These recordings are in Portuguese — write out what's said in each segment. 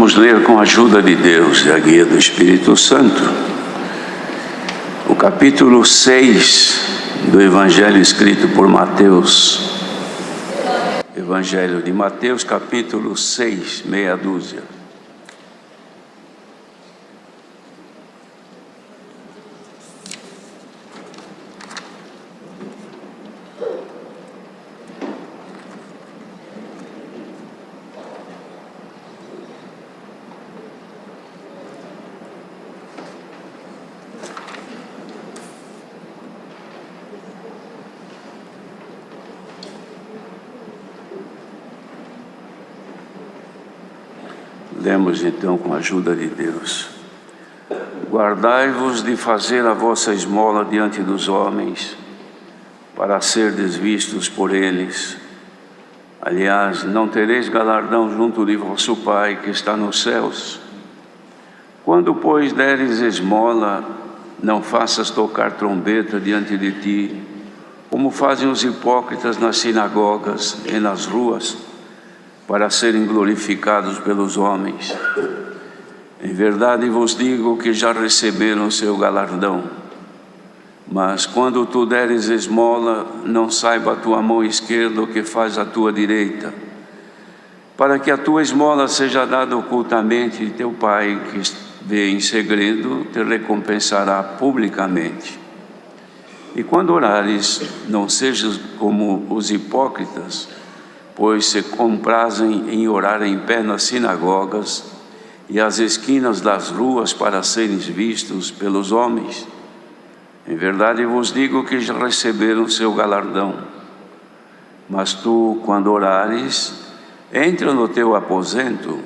vamos ler com a ajuda de Deus e a guia do Espírito Santo o capítulo 6 do Evangelho escrito por Mateus. Evangelho de Mateus, capítulo 6, meia dúzia. Lemos então com a ajuda de Deus. Guardai-vos de fazer a vossa esmola diante dos homens, para serdes vistos por eles. Aliás, não tereis galardão junto de vosso Pai que está nos céus. Quando, pois, deres esmola, não faças tocar trombeta diante de ti, como fazem os hipócritas nas sinagogas e nas ruas, para serem glorificados pelos homens. Em verdade vos digo que já receberam o seu galardão. Mas quando tu deres esmola, não saiba a tua mão esquerda o que faz a tua direita, para que a tua esmola seja dada ocultamente, e teu Pai, que vê em segredo, te recompensará publicamente. E quando orares, não sejas como os hipócritas, pois se comprazem em orar em pé nas sinagogas e às esquinas das ruas para serem vistos pelos homens. Em verdade vos digo que já receberam seu galardão. Mas tu, quando orares, entra no teu aposento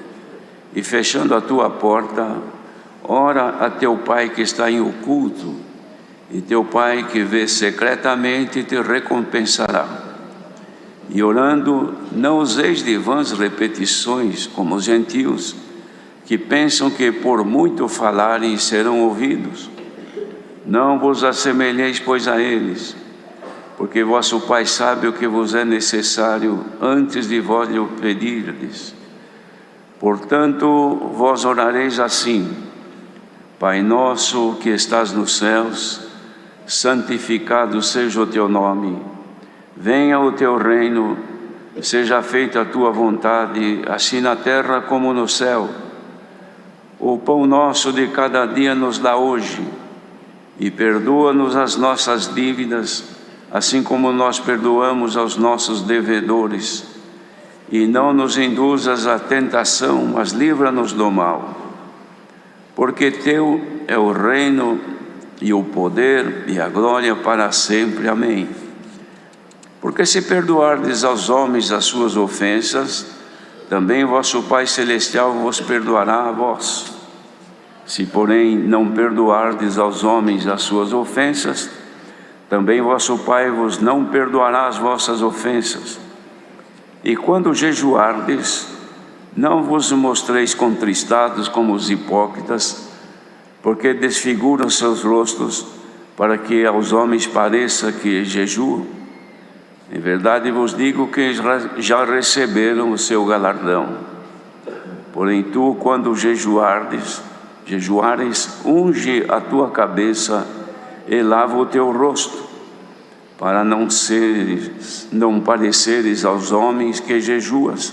e, fechando a tua porta, ora a teu Pai que está em oculto, e teu Pai que vê secretamente te recompensará. E orando, não useis de vãs repetições, como os gentios, que pensam que por muito falarem serão ouvidos. Não vos assemelheis, pois, a eles, porque vosso Pai sabe o que vos é necessário antes de vós lhe pedirdes. Portanto, vós orareis assim: Pai nosso que estás nos céus, santificado seja o teu nome. Venha o teu reino, seja feita a tua vontade, assim na terra como no céu. O pão nosso de cada dia nos dá hoje, e perdoa-nos as nossas dívidas, assim como nós perdoamos aos nossos devedores. E não nos induzas à tentação, mas livra-nos do mal. Porque teu é o reino, e o poder, e a glória para sempre. Amém. Porque se perdoardes aos homens as suas ofensas, também vosso Pai Celestial vos perdoará a vós. Se, porém, não perdoardes aos homens as suas ofensas, também vosso Pai vos não perdoará as vossas ofensas. E quando jejuardes, não vos mostreis contristados como os hipócritas, porque desfiguram seus rostos, para que aos homens pareça que jejuam. Em verdade vos digo que já receberam o seu galardão. Porém tu, quando jejuares, unge a tua cabeça e lava o teu rosto, para não pareceres aos homens que jejuas,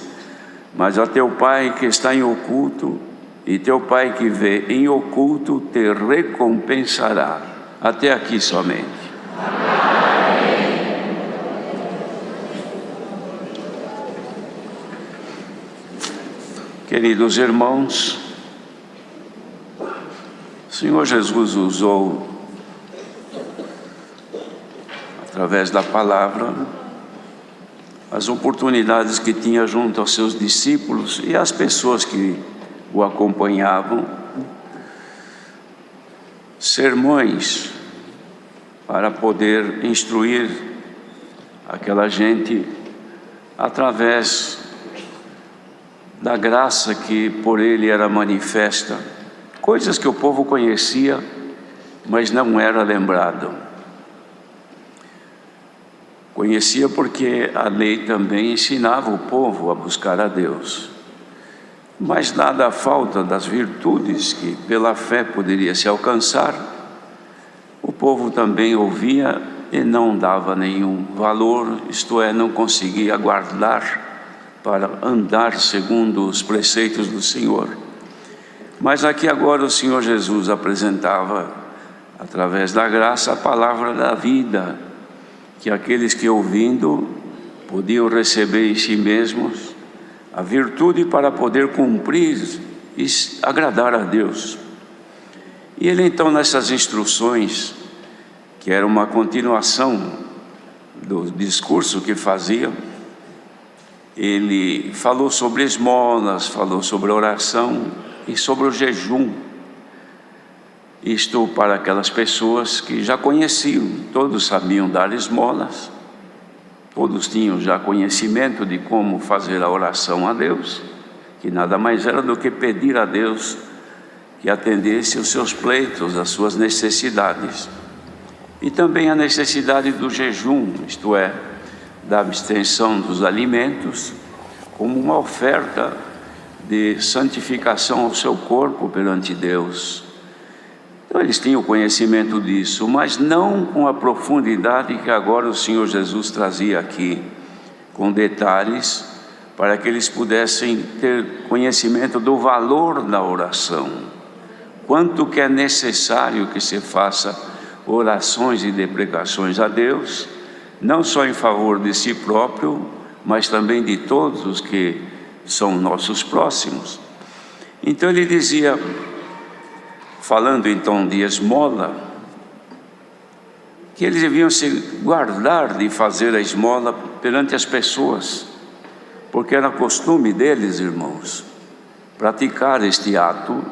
mas a teu Pai que está em oculto, e teu Pai que vê em oculto te recompensará. Até aqui somente. Queridos irmãos, o Senhor Jesus usou, através da palavra, as oportunidades que tinha junto aos seus discípulos e às pessoas que o acompanhavam, sermões para poder instruir aquela gente através da graça que por ele era manifesta, coisas que o povo conhecia, mas não era lembrado. Conhecia porque a lei também ensinava o povo a buscar a Deus, Mas dada a falta das virtudes que pela fé poderia se alcançar, o povo também ouvia e não dava nenhum valor, isto é, não conseguia guardar para andar segundo os preceitos do Senhor. Mas aqui agora o Senhor Jesus apresentava, através da graça, a palavra da vida, que aqueles que ouvindo podiam receber em si mesmos a virtude para poder cumprir e agradar a Deus. E ele então, nessas instruções, que era uma continuação do discurso que fazia, ele falou sobre esmolas, falou sobre oração e sobre o jejum. Isto para aquelas pessoas que já conheciam, todos sabiam dar esmolas, todos tinham já conhecimento de como fazer a oração a Deus, que nada mais era do que pedir a Deus que atendesse os seus pleitos, as suas necessidades. E também a necessidade do jejum, isto é, da abstenção dos alimentos, como uma oferta de santificação ao seu corpo perante Deus. Então eles tinham conhecimento disso, mas não com a profundidade que agora o Senhor Jesus trazia aqui, com detalhes, para que eles pudessem ter conhecimento do valor da oração. Quanto que é necessário que se faça orações e deprecações a Deus, não só em favor de si próprio, mas também de todos os que são nossos próximos. Então ele dizia, falando então de esmola, que eles deviam se guardar de fazer a esmola perante as pessoas, porque era costume deles, irmãos, praticar este ato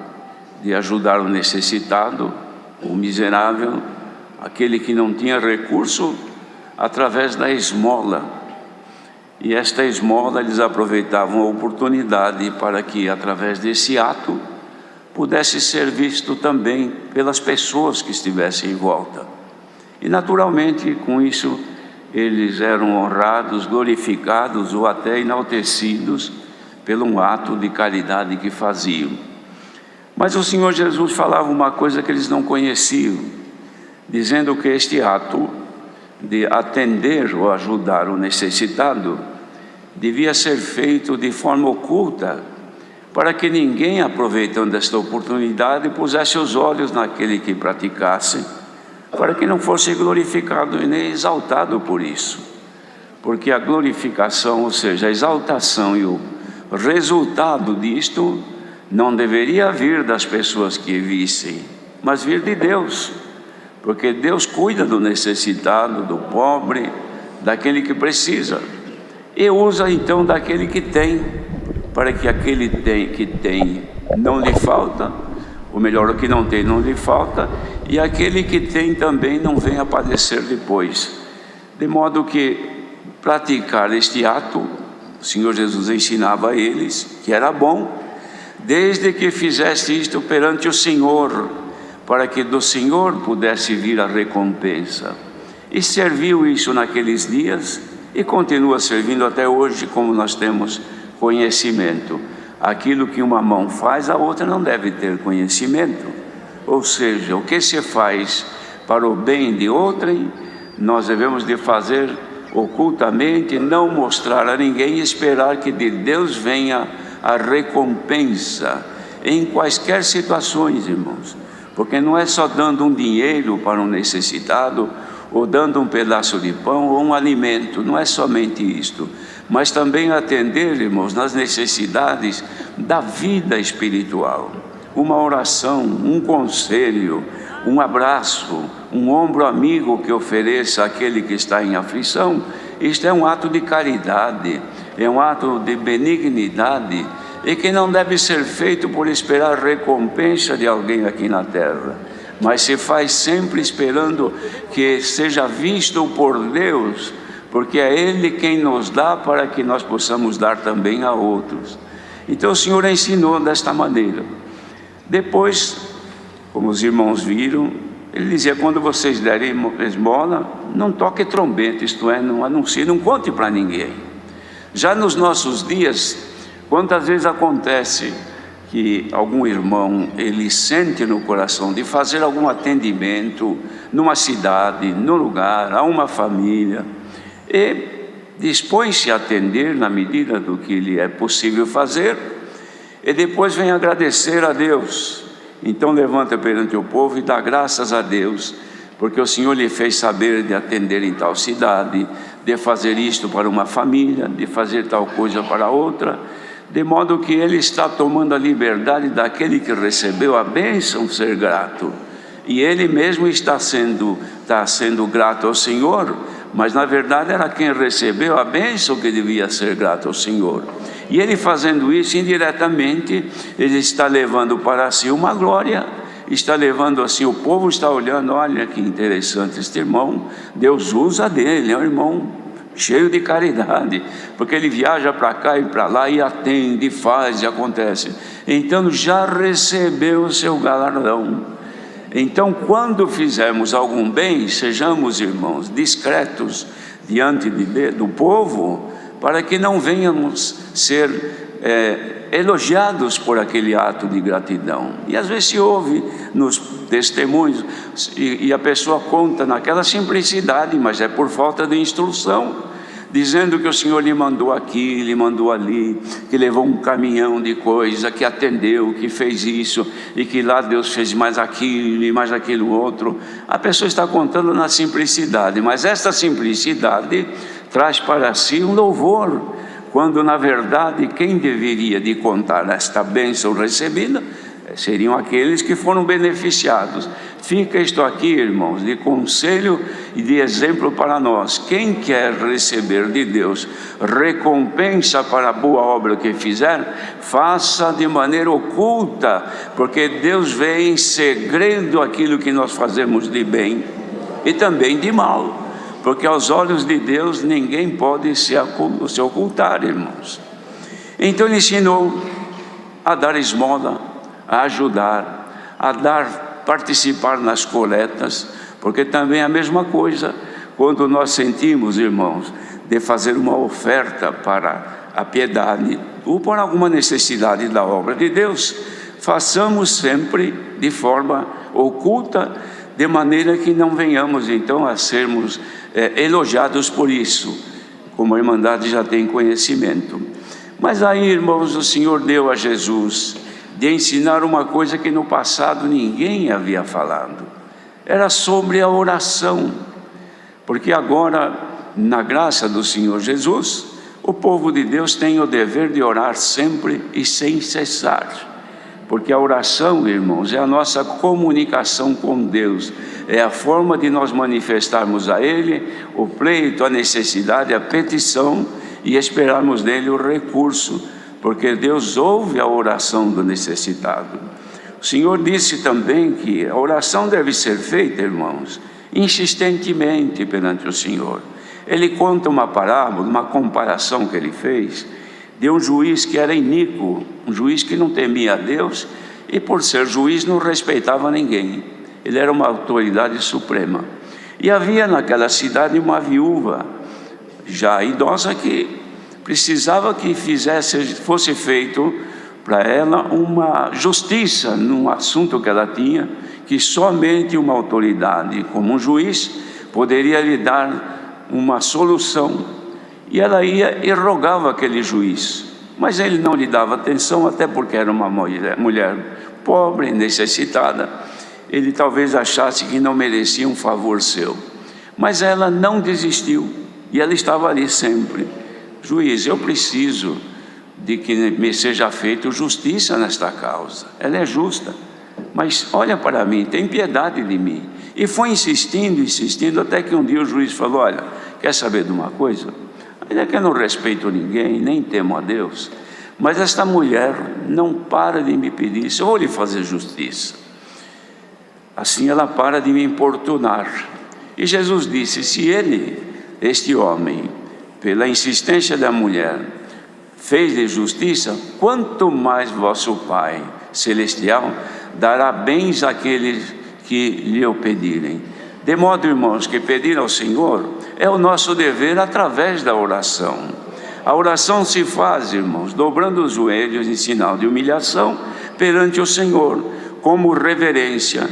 de ajudar o necessitado, o miserável, aquele que não tinha recurso, através da esmola. E esta esmola eles aproveitavam a oportunidade para que, através desse ato, pudesse ser visto também pelas pessoas que estivessem em volta. E naturalmente, com isso, eles eram honrados, glorificados ou até enaltecidos pelo ato de caridade que faziam. Mas o Senhor Jesus falava uma coisa que eles não conheciam, dizendo que este ato de atender ou ajudar o necessitado devia ser feito de forma oculta, para que ninguém, aproveitando esta oportunidade, pusesse os olhos naquele que praticasse, para que não fosse glorificado e nem exaltado por isso. Porque a glorificação, ou seja, a exaltação e o resultado disto, não deveria vir das pessoas que vissem, mas vir de Deus, porque Deus cuida do necessitado, do pobre, daquele que precisa, e usa então daquele que tem, para que aquele que tem não lhe falta, ou melhor, o que não tem não lhe falta, e aquele que tem também não venha padecer depois. De modo que praticar este ato, o Senhor Jesus ensinava a eles que era bom, desde que fizesse isto perante o Senhor, para que do Senhor pudesse vir a recompensa. E serviu isso naqueles dias e continua servindo até hoje, como nós temos conhecimento. Aquilo que uma mão faz, a outra não deve ter conhecimento. Ou seja, o que se faz para o bem de outrem, nós devemos de fazer ocultamente, não mostrar a ninguém e esperar que de Deus venha a recompensa em quaisquer situações, irmãos. Porque não é só dando um dinheiro para um necessitado, ou dando um pedaço de pão ou um alimento, não é somente isto, mas também atender, irmãos, nas necessidades da vida espiritual. Uma oração, um conselho, um abraço, um ombro amigo que ofereça àquele que está em aflição. Isto é um ato de caridade, é um ato de benignidade, e que não deve ser feito por esperar recompensa de alguém aqui na terra, mas se faz sempre esperando que seja visto por Deus, porque é Ele quem nos dá para que nós possamos dar também a outros. Então o Senhor ensinou desta maneira. Depois, como os irmãos viram, Ele dizia: quando vocês derem esmola, não toque trombeta, isto é, não anuncie, não conte para ninguém. Já nos nossos dias, Quantas vezes acontece que algum irmão, ele sente no coração de fazer algum atendimento numa cidade, num lugar, a uma família, e dispõe-se a atender na medida do que lhe é possível fazer, e depois vem agradecer a Deus. Então levanta perante o povo e dá graças a Deus, porque o Senhor lhe fez saber de atender em tal cidade, de fazer isto para uma família, de fazer tal coisa para outra, de modo que ele está tomando a liberdade daquele que recebeu a bênção ser grato. E ele mesmo está sendo grato ao Senhor, mas na verdade era quem recebeu a bênção que devia ser grato ao Senhor. E ele fazendo isso indiretamente, ele está levando para si uma glória, está levando assim, o povo está olhando, olha que interessante este irmão, Deus usa dele, é um irmão cheio de caridade, porque ele viaja para cá e para lá e atende, faz e acontece. Então já recebeu o seu galardão. Então quando fizermos algum bem, sejamos, irmãos, discretos diante do povo, para que não venhamos ser elogiados por aquele ato de gratidão. E às vezes se ouve nos testemunhos e a pessoa conta naquela simplicidade, mas é por falta de instrução, dizendo que o Senhor lhe mandou aqui, lhe mandou ali, que levou um caminhão de coisa, que atendeu, que fez isso, e que lá Deus fez mais aquilo e mais aquilo outro. A pessoa está contando na simplicidade, mas essa simplicidade traz para si um louvor, quando na verdade quem deveria de contar esta bênção recebida seriam aqueles que foram beneficiados. Fica isto aqui, irmãos, de conselho e de exemplo para nós. Quem quer receber de Deus recompensa para a boa obra que fizer, faça de maneira oculta, porque Deus vê em segredo aquilo que nós fazemos de bem e também de mal, porque aos olhos de Deus ninguém pode se ocultar, irmãos. Então ele ensinou a dar esmola, a ajudar, a participar nas coletas, porque também é a mesma coisa, quando nós sentimos, irmãos, de fazer uma oferta para a piedade, ou por alguma necessidade da obra de Deus, façamos sempre de forma oculta, de maneira que não venhamos então a sermos elogiados por isso, como a Irmandade já tem conhecimento. Mas aí, irmãos, o Senhor deu a Jesus de ensinar uma coisa que no passado ninguém havia falado, era sobre a oração, porque agora, na graça do Senhor Jesus, o povo de Deus tem o dever de orar sempre e sem cessar, porque a oração, irmãos, é a nossa comunicação com Deus, é a forma de nós manifestarmos a Ele o pleito, a necessidade, a petição e esperarmos dele o recurso, porque Deus ouve a oração do necessitado. O Senhor disse também que a oração deve ser feita, irmãos, insistentemente perante o Senhor. Ele conta uma parábola, uma comparação que ele fez, de um juiz que era iníquo, um juiz que não temia a Deus e por ser juiz não respeitava ninguém. Ele era uma autoridade suprema. E havia naquela cidade uma viúva, já idosa, que precisava que fosse feito para ela uma justiça num assunto que ela tinha, que somente uma autoridade como um juiz poderia lhe dar uma solução. E ela ia e rogava aquele juiz, mas ele não lhe dava atenção, até porque era uma mulher pobre, necessitada. Ele talvez achasse que não merecia um favor seu, mas ela não desistiu, e ela estava ali sempre. Juiz, eu preciso de que me seja feita justiça nesta causa, ela é justa, mas olha para mim, tem piedade de mim. E foi insistindo, até que um dia o juiz falou: olha, quer saber de uma coisa? Ainda que eu não respeito ninguém, nem temo a Deus, mas esta mulher não para de me pedir isso, eu vou lhe fazer justiça. Assim ela para de me importunar. E Jesus disse: se este homem, pela insistência da mulher, fez-lhe justiça, quanto mais vosso Pai Celestial dará bens àqueles que lhe o pedirem. De modo, irmãos, que pedir ao Senhor é o nosso dever através da oração. A oração se faz, irmãos, dobrando os joelhos em sinal de humilhação perante o Senhor, como reverência.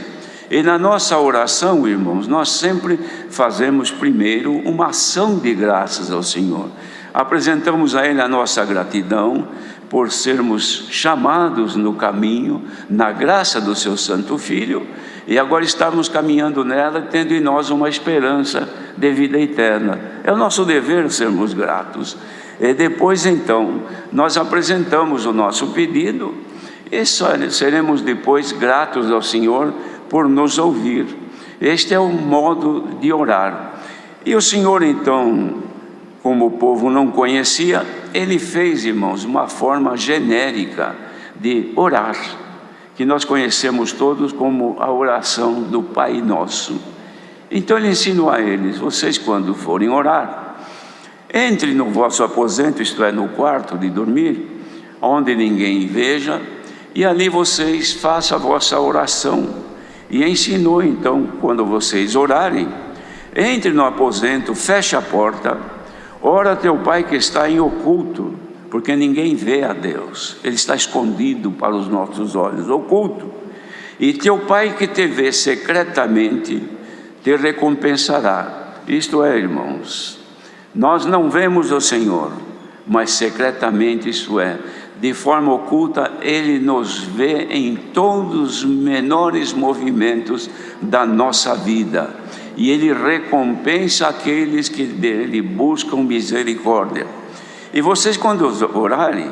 E na nossa oração, irmãos, nós sempre fazemos primeiro uma ação de graças ao Senhor. Apresentamos a Ele a nossa gratidão por sermos chamados no caminho, na graça do seu Santo Filho, e agora estamos caminhando nela, tendo em nós uma esperança de vida eterna. É o nosso dever sermos gratos. E depois então, nós apresentamos o nosso pedido, e seremos depois gratos ao Senhor por nos ouvir. Este é o modo de orar. E o Senhor então, como o povo não conhecia, Ele fez, irmãos, uma forma genérica de orar, que nós conhecemos todos como a oração do Pai Nosso. Então Ele ensinou a eles: vocês quando forem orar, entre no vosso aposento, isto é, no quarto de dormir, onde ninguém veja, e ali vocês façam a vossa oração. E ensinou então, quando vocês orarem, entre no aposento, feche a porta, ora a teu Pai que está em oculto, porque ninguém vê a Deus, Ele está escondido para os nossos olhos, oculto. E teu Pai que te vê secretamente, te recompensará. Isto é, irmãos, nós não vemos o Senhor, mas secretamente, isto é, de forma oculta, Ele nos vê em todos os menores movimentos da nossa vida. E Ele recompensa aqueles que dele buscam misericórdia. E vocês, quando orarem,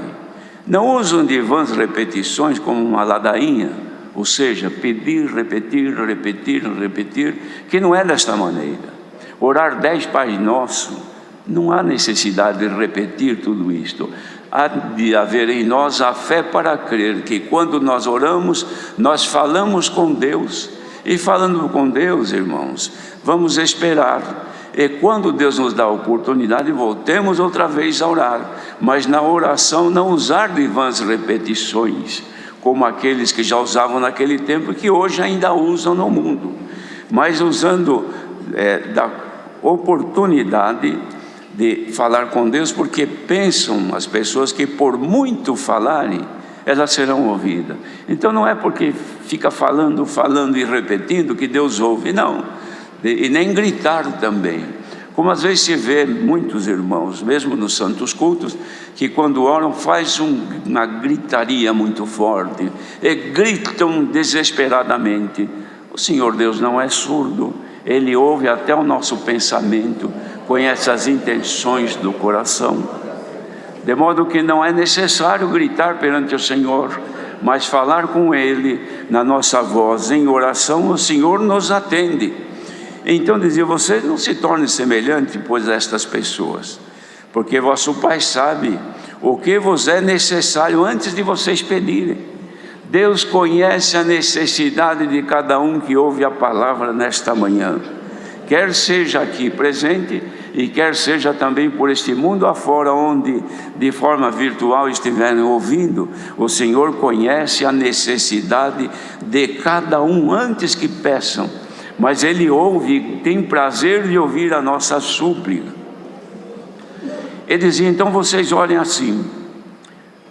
não usam de vãs repetições como uma ladainha, ou seja, pedir, repetir, repetir, repetir, que não é desta maneira. Orar 10 Pai Nosso, não há necessidade de repetir tudo isto. Há de haver em nós a fé para crer que quando nós oramos, nós falamos com Deus. E falando com Deus, irmãos, vamos esperar. E quando Deus nos dá a oportunidade, voltemos outra vez a orar. Mas na oração não usar de vãs repetições, como aqueles que já usavam naquele tempo e que hoje ainda usam no mundo. Mas usando da oportunidade de falar com Deus, porque pensam as pessoas que por muito falarem, elas serão ouvidas. Então não é porque fica falando e repetindo que Deus ouve, não. E nem gritar também. Como às vezes se vê muitos irmãos, mesmo nos santos cultos, que quando oram faz uma gritaria muito forte, e gritam desesperadamente. O Senhor Deus não é surdo, Ele ouve até o nosso pensamento, conhece as intenções do coração, de modo que não é necessário gritar perante o Senhor, mas falar com Ele na nossa voz, em oração, o Senhor nos atende. Então dizia: vocês não se tornem semelhantes, pois, a estas pessoas, porque vosso Pai sabe o que vos é necessário antes de vocês pedirem. Deus conhece a necessidade de cada um que ouve a palavra nesta manhã, quer seja aqui presente e quer seja também por este mundo afora, onde de forma virtual estiverem ouvindo. O Senhor conhece a necessidade de cada um antes que peçam, mas Ele ouve, tem prazer de ouvir a nossa súplica. Ele dizia: então vocês orem assim: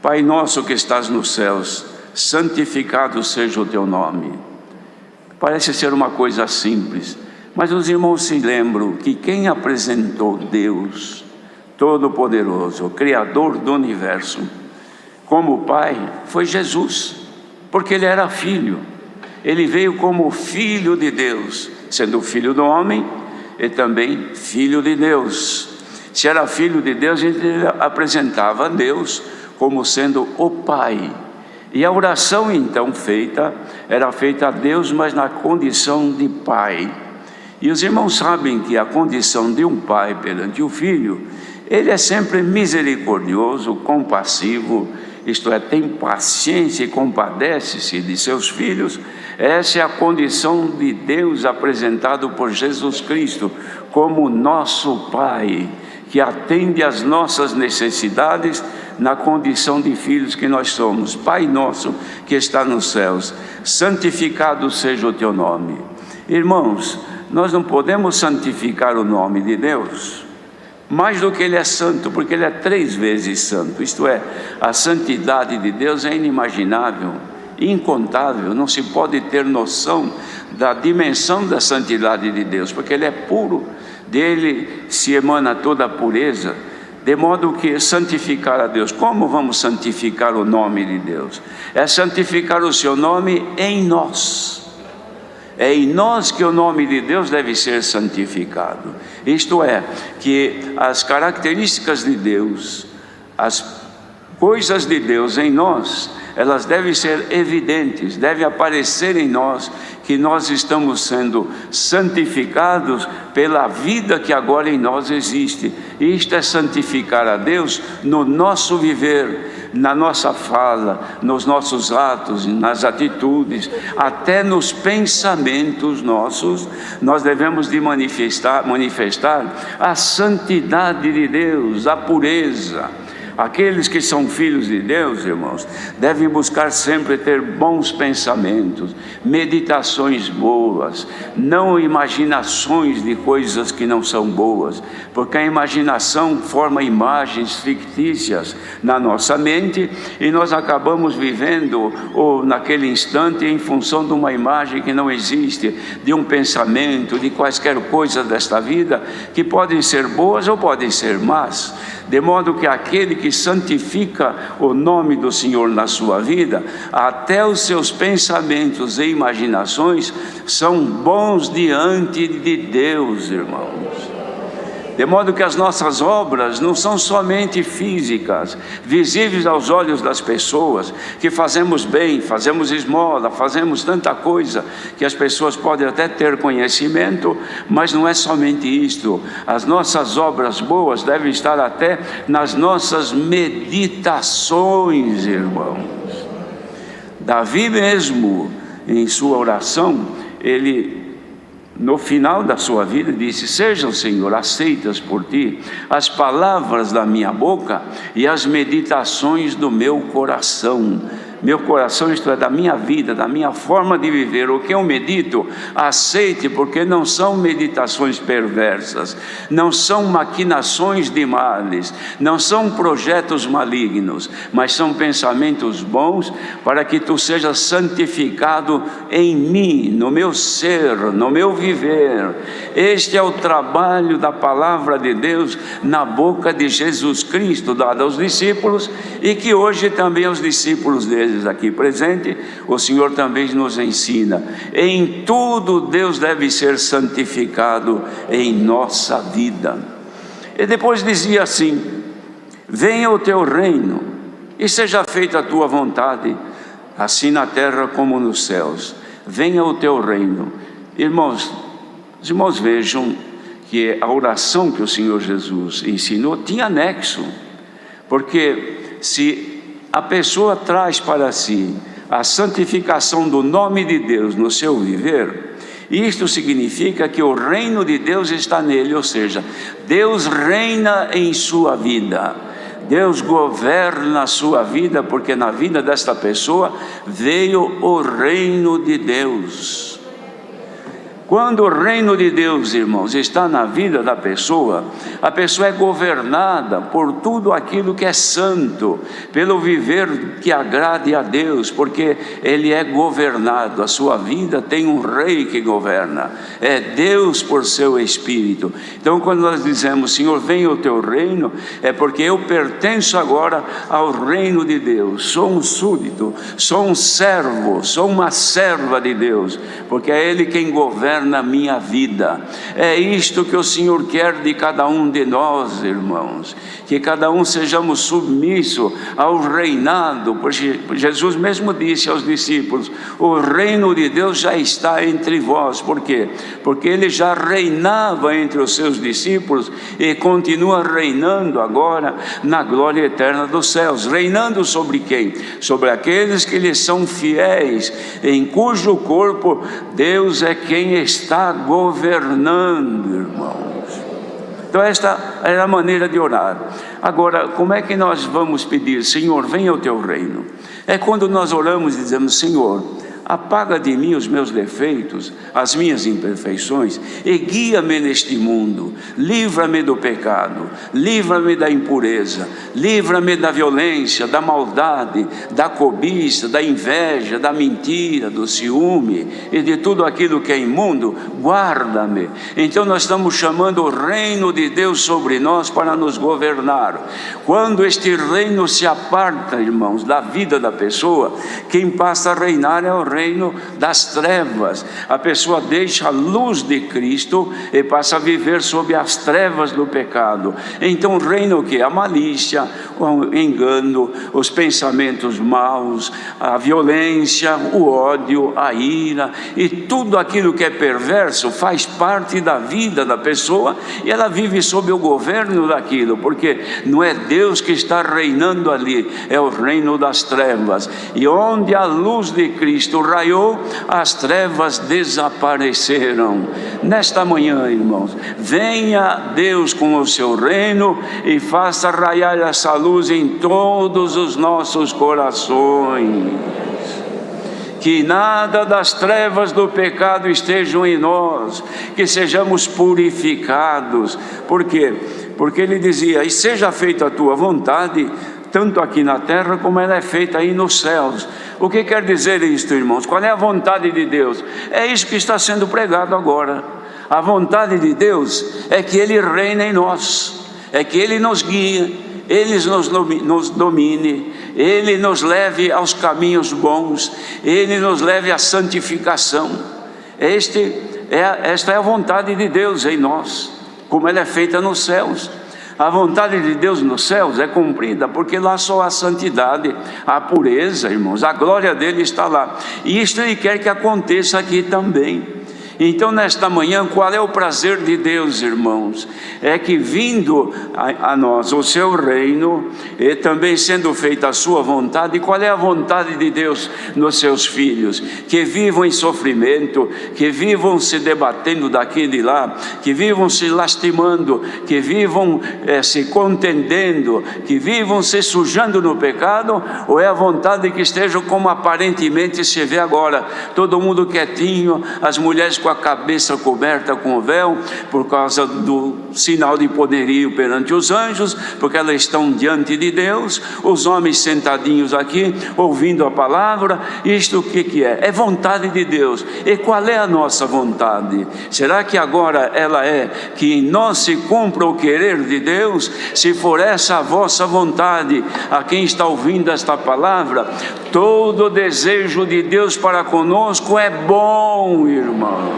Pai nosso que estás nos céus, santificado seja o teu nome. Parece ser uma coisa simples, mas os irmãos se lembram que quem apresentou Deus Todo-Poderoso, o Criador do Universo, como Pai, foi Jesus, porque Ele era Filho. Ele veio como Filho de Deus, sendo Filho do homem e também Filho de Deus. Se era Filho de Deus, Ele apresentava a Deus como sendo o Pai. E a oração então era feita a Deus, mas na condição de Pai. E os irmãos sabem que a condição de um pai perante o filho, ele é sempre misericordioso, compassivo, isto é, tem paciência e compadece-se de seus filhos. Essa é a condição de Deus apresentado por Jesus Cristo como nosso Pai, que atende às nossas necessidades na condição de filhos que nós somos. Pai nosso que está nos céus, santificado seja o teu nome. Irmãos, nós não podemos santificar o nome de Deus, mais do que Ele é santo, porque Ele é 3 vezes santo. Isto é, a santidade de Deus é inimaginável, incontável. Não se pode ter noção da dimensão da santidade de Deus, porque Ele é puro, dele se emana toda a pureza. De modo que santificar a Deus, como vamos santificar o nome de Deus? É santificar o seu nome em nós. É em nós que o nome de Deus deve ser santificado. Isto é, que as características de Deus, as coisas de Deus em nós, elas devem ser evidentes, deve aparecer em nós que nós estamos sendo santificados pela vida que agora em nós existe. Isto é santificar a Deus no nosso viver, na nossa fala, nos nossos atos, nas atitudes, até nos pensamentos nossos. Nós devemos de manifestar a santidade de Deus, a pureza. Aqueles que são filhos de Deus, irmãos, devem buscar sempre ter bons pensamentos, meditações boas, não imaginações de coisas que não são boas, porque a imaginação forma imagens fictícias na nossa mente e nós acabamos vivendo ou naquele instante em função de uma imagem que não existe, de um pensamento, de quaisquer coisas desta vida que podem ser boas ou podem ser más. De modo que aquele que santifica o nome do Senhor na sua vida, até os seus pensamentos e imaginações são bons diante de Deus, irmãos. De modo que as nossas obras não são somente físicas, visíveis aos olhos das pessoas, que fazemos bem, fazemos esmola, fazemos tanta coisa, que as pessoas podem até ter conhecimento, mas não é somente isto. As nossas obras boas devem estar até nas nossas meditações, irmãos. Davi mesmo, em sua oração, ele, no final da sua vida, disse: sejam, Senhor, aceitas por Ti as palavras da minha boca e as meditações do meu coração. Meu coração, isto é, da minha vida, da minha forma de viver, o que eu medito, aceite, porque não são meditações perversas, não são maquinações de males, não são projetos malignos, mas são pensamentos bons, para que Tu sejas santificado em mim, no meu ser, no meu viver. Este é o trabalho da palavra de Deus na boca de Jesus Cristo, dada aos discípulos, e que hoje também aos discípulos deles aqui presente, o Senhor também nos ensina. Em tudo Deus deve ser santificado em nossa vida. E depois dizia assim: venha o Teu reino e seja feita a Tua vontade, assim na terra como nos céus. Venha o Teu reino. Irmãos, os irmãos vejam que a oração que o Senhor Jesus ensinou tinha anexo, porque se a pessoa traz para si a santificação do nome de Deus no seu viver, isto significa que o reino de Deus está nele, ou seja, Deus reina em sua vida, Deus governa a sua vida, porque na vida desta pessoa veio o reino de Deus. Quando o reino de Deus, irmãos, está na vida da pessoa, a pessoa é governada por tudo aquilo que é santo, pelo viver que agrade a Deus, porque Ele é governado, a sua vida tem um rei que governa, é Deus por seu Espírito. Então quando nós dizemos: Senhor, venha o Teu reino, é porque eu pertenço agora ao reino de Deus, sou um súdito, sou um servo, sou uma serva de Deus, porque é Ele quem governa na minha vida. É isto que o Senhor quer de cada um de nós, irmãos, que cada um sejamos submissos ao reinado, porque Jesus mesmo disse aos discípulos: o reino de Deus já está entre vós. Por quê? Porque Ele já reinava entre os seus discípulos e continua reinando agora na glória eterna dos céus. Reinando sobre quem? Sobre aqueles que lhe são fiéis, em cujo corpo Deus é quem está governando, irmãos. Então esta era a maneira de orar. Agora, como é que nós vamos pedir? Senhor, venha o Teu reino. É quando nós oramos e dizemos: Senhor, apaga de mim os meus defeitos, as minhas imperfeições, e guia-me neste mundo, livra-me do pecado, livra-me da impureza, livra-me da violência, da maldade, da cobiça, da inveja, da mentira, do ciúme e de tudo aquilo que é imundo, guarda-me. Então nós estamos chamando o reino de Deus sobre nós para nos governar. Quando este reino se aparta, irmãos, da vida da pessoa, quem passa a reinar é o reino das trevas. A pessoa deixa a luz de Cristo e passa a viver sob as trevas do pecado. Então reina o que? A malícia, o engano, os pensamentos maus, a violência, o ódio, a ira, e tudo aquilo que é perverso faz parte da vida da pessoa, e ela vive sob o governo daquilo, porque não é Deus que está reinando ali, é o reino das trevas. E onde a luz de Cristo raiou, as trevas desapareceram. Nesta manhã, irmãos, venha Deus com o seu reino e faça raiar essa luz em todos os nossos corações. Que nada das trevas do pecado estejam em nós, que sejamos purificados. Por quê? Porque ele dizia: e seja feita a tua vontade, tanto aqui na terra como ela é feita aí nos céus. O que quer dizer isto, irmãos? Qual é a vontade de Deus? É isso que está sendo pregado agora. A vontade de Deus é que Ele reine em nós, é que Ele nos guie, Ele nos domine, Ele nos leve aos caminhos bons, Ele nos leve à santificação. Esta é a vontade de Deus em nós, como ela é feita nos céus. A vontade de Deus nos céus é cumprida, porque lá só há santidade, a pureza, irmãos, a glória dele está lá, e isto Ele quer que aconteça aqui também. Então nesta manhã, qual é o prazer de Deus, irmãos? É que vindo a nós o seu reino, e também sendo feita a sua vontade. E qual é a vontade de Deus nos seus filhos? Que vivam em sofrimento, que vivam se debatendo daqui e de lá, que vivam se lastimando, que vivam se contendendo, que vivam se sujando no pecado? Ou é a vontade que estejam como aparentemente se vê agora, todo mundo quietinho, as mulheres com a cabeça coberta com o véu, por causa do sinal de poderio perante os anjos, porque elas estão diante de Deus, os homens sentadinhos aqui, ouvindo a palavra. Isto o que é? É vontade de Deus. E qual é a nossa vontade? Será que agora ela é que em nós se cumpra o querer de Deus? Se for essa a vossa vontade, a quem está ouvindo esta palavra, todo o desejo de Deus para conosco é bom, irmão.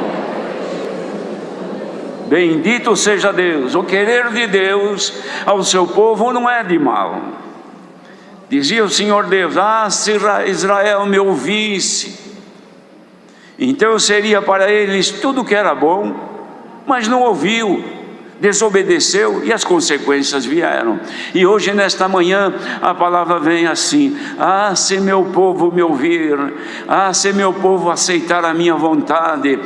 Bendito seja Deus. O querer de Deus ao seu povo não é de mal. Dizia o Senhor Deus: se Israel me ouvisse, então seria para eles tudo que era bom, mas não ouviu, desobedeceu, e as consequências vieram. E hoje nesta manhã a palavra vem assim: se meu povo me ouvir, se meu povo aceitar a minha vontade,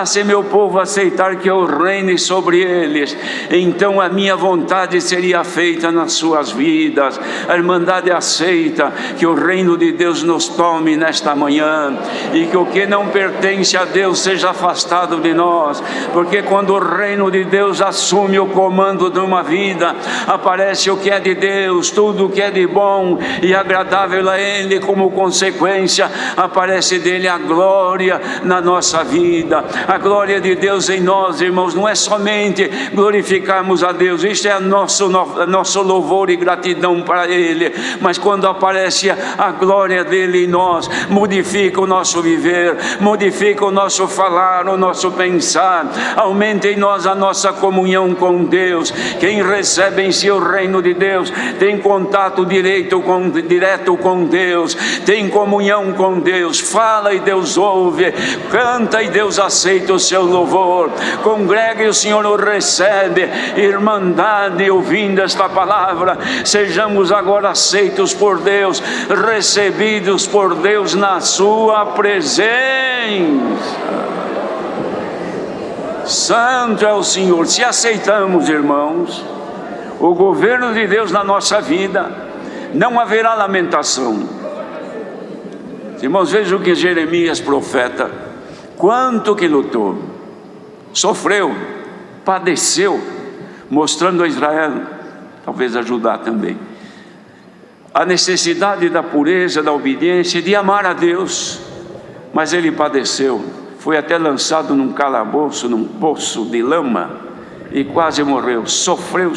se meu povo aceitar que eu reine sobre eles, então a minha vontade seria feita nas suas vidas. A Irmandade aceita que o reino de Deus nos tome nesta manhã, e que o que não pertence a Deus seja afastado de nós, porque quando o reino de Deus assume o comando de uma vida, aparece o que é de Deus, tudo o que é de bom e agradável a Ele. Como consequência, aparece dele a glória na nossa vida. A glória de Deus em nós, irmãos, não é somente glorificarmos a Deus, isto é nosso louvor e gratidão para Ele, mas quando aparece a glória dele em nós, modifica o nosso viver, modifica o nosso falar, o nosso pensar, aumenta em nós a nossa comunhão com Deus. Quem recebe em si o reino de Deus tem contato direto com Deus, tem comunhão com Deus, fala e Deus ouve, canta e Deus aceita o seu louvor, congrega e o Senhor o recebe. Irmandade, ouvindo esta palavra, sejamos agora aceitos por Deus, recebidos por Deus na sua presença. Santo é o Senhor. Se aceitamos, irmãos, o governo de Deus na nossa vida, não haverá lamentação, Irmãos, vejam que Jeremias, profeta, quanto que lutou, sofreu, padeceu, mostrando a Israel, talvez a Judá também, a necessidade da pureza, da obediência, de amar a Deus. Mas ele padeceu, foi até lançado num calabouço, num poço de lama, e quase morreu. Sofreu,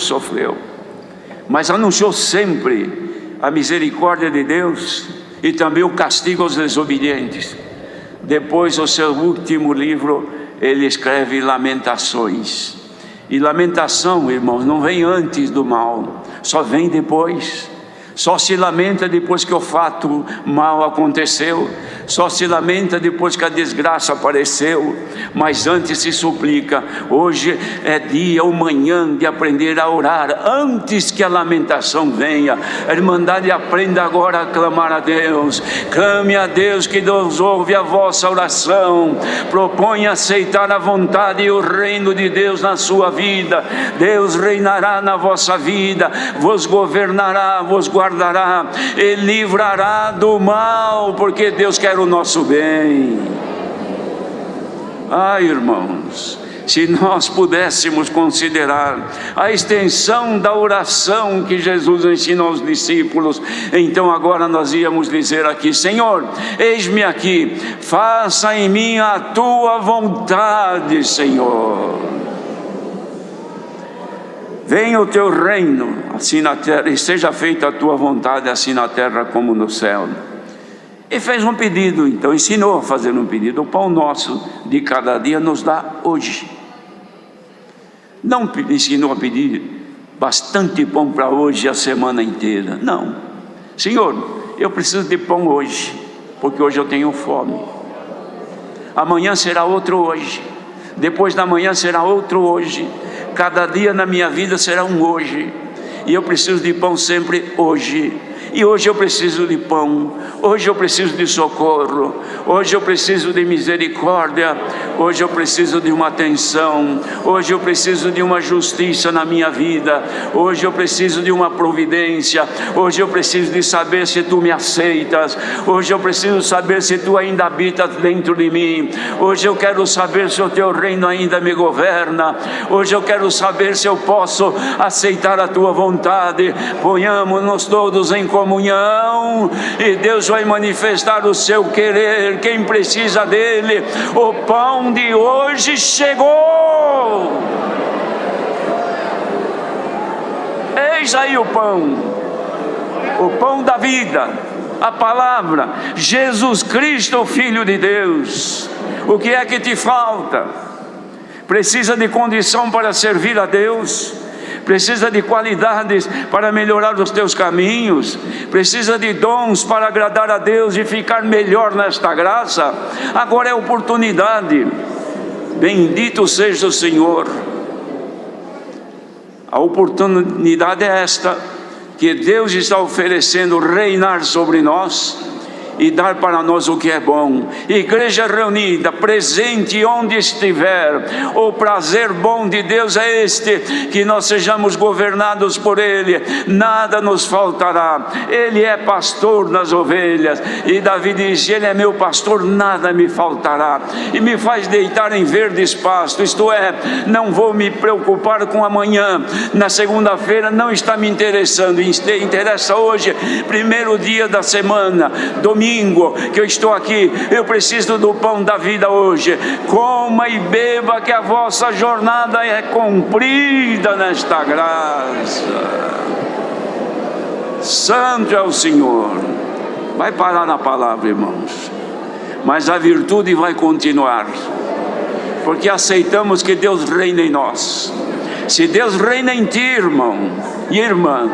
mas anunciou sempre a misericórdia de Deus e também o castigo aos desobedientes. Depois, o seu último livro, ele escreve Lamentações. E lamentação, irmãos, não vem antes do mal, só vem depois. Só se lamenta depois que o fato mal aconteceu, só se lamenta depois que a desgraça apareceu, mas antes se suplica. Hoje é dia ou manhã de aprender a orar, antes que a lamentação venha. A Irmandade aprenda agora a clamar a Deus, clame a Deus, que Deus ouve a vossa oração, proponha aceitar a vontade e o reino de Deus na sua vida. Deus reinará na vossa vida, vos governará, vos guardará e livrará do mal, porque Deus quer o nosso bem. Irmãos, se nós pudéssemos considerar a extensão da oração que Jesus ensinou aos discípulos, então agora nós íamos dizer aqui: Senhor, eis-me aqui, faça em mim a tua vontade, Senhor. Venha o teu reino, assim na terra, e seja feita a tua vontade, assim na terra como no céu. E fez um pedido, então ensinou a fazer um pedido: o pão nosso de cada dia nos dá hoje. Não ensinou a pedir bastante pão para hoje a semana inteira, não. Senhor, eu preciso de pão hoje, porque hoje eu tenho fome. Amanhã será outro hoje, depois da manhã será outro hoje. Cada dia na minha vida será um hoje, e eu preciso de pão sempre hoje. E hoje eu preciso de pão, hoje eu preciso de socorro, hoje eu preciso de misericórdia, hoje eu preciso de uma atenção, hoje eu preciso de uma justiça na minha vida, hoje eu preciso de uma providência, hoje eu preciso de saber se tu me aceitas, hoje eu preciso saber se tu ainda habitas dentro de mim, hoje eu quero saber se o teu reino ainda me governa, hoje eu quero saber se eu posso aceitar a tua vontade. Ponhamos-nos todos em comunhão e Deus vai manifestar o seu querer. Quem precisa dele, o pão de hoje chegou. Eis aí o pão da vida, a palavra, Jesus Cristo, o Filho de Deus. O que é que te falta? Precisa de condição para servir a Deus? Precisa de qualidades para melhorar os teus caminhos? Precisa de dons para agradar a Deus e ficar melhor nesta graça? Agora é a oportunidade. Bendito seja o Senhor. A oportunidade é esta, que Deus está oferecendo: reinar sobre nós e dar para nós o que é bom. Igreja reunida, presente onde estiver, o prazer bom de Deus é este, que nós sejamos governados por Ele, nada nos faltará. Ele é pastor das ovelhas, e Davi disse: Ele é meu pastor, nada me faltará, e me faz deitar em verdes pastos. Isto é, não vou me preocupar com amanhã, na segunda-feira não está me interessando, interessa hoje, primeiro dia da semana, domingo, que eu estou aqui, eu preciso do pão da vida hoje. Coma e beba, que a vossa jornada é cumprida nesta graça. Santo é o Senhor. Vai parar na palavra, irmãos, mas a virtude vai continuar, porque aceitamos que Deus reina em nós. Se Deus reina em ti, irmão e irmã,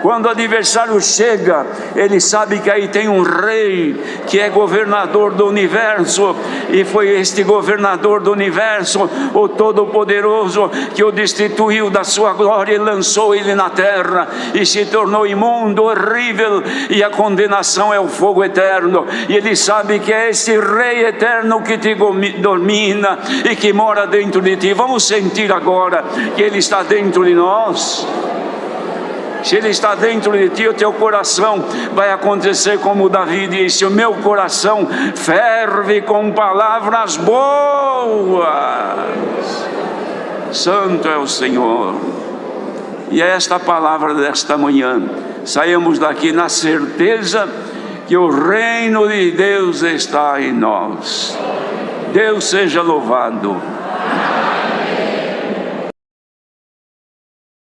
quando o adversário chega, ele sabe que aí tem um rei que é governador do universo, e foi este governador do universo, o Todo-Poderoso, que o destituiu da sua glória e lançou ele na terra, e se tornou imundo, horrível, e a condenação é o fogo eterno. E ele sabe que é esse rei eterno que te domina e que mora dentro de ti. Vamos sentir agora que ele está dentro de nós. Se Ele está dentro de ti, o teu coração vai acontecer como Davi disse: o meu coração ferve com palavras boas. Santo é o Senhor. E é esta palavra desta manhã. Saímos daqui na certeza que o reino de Deus está em nós. Deus seja louvado.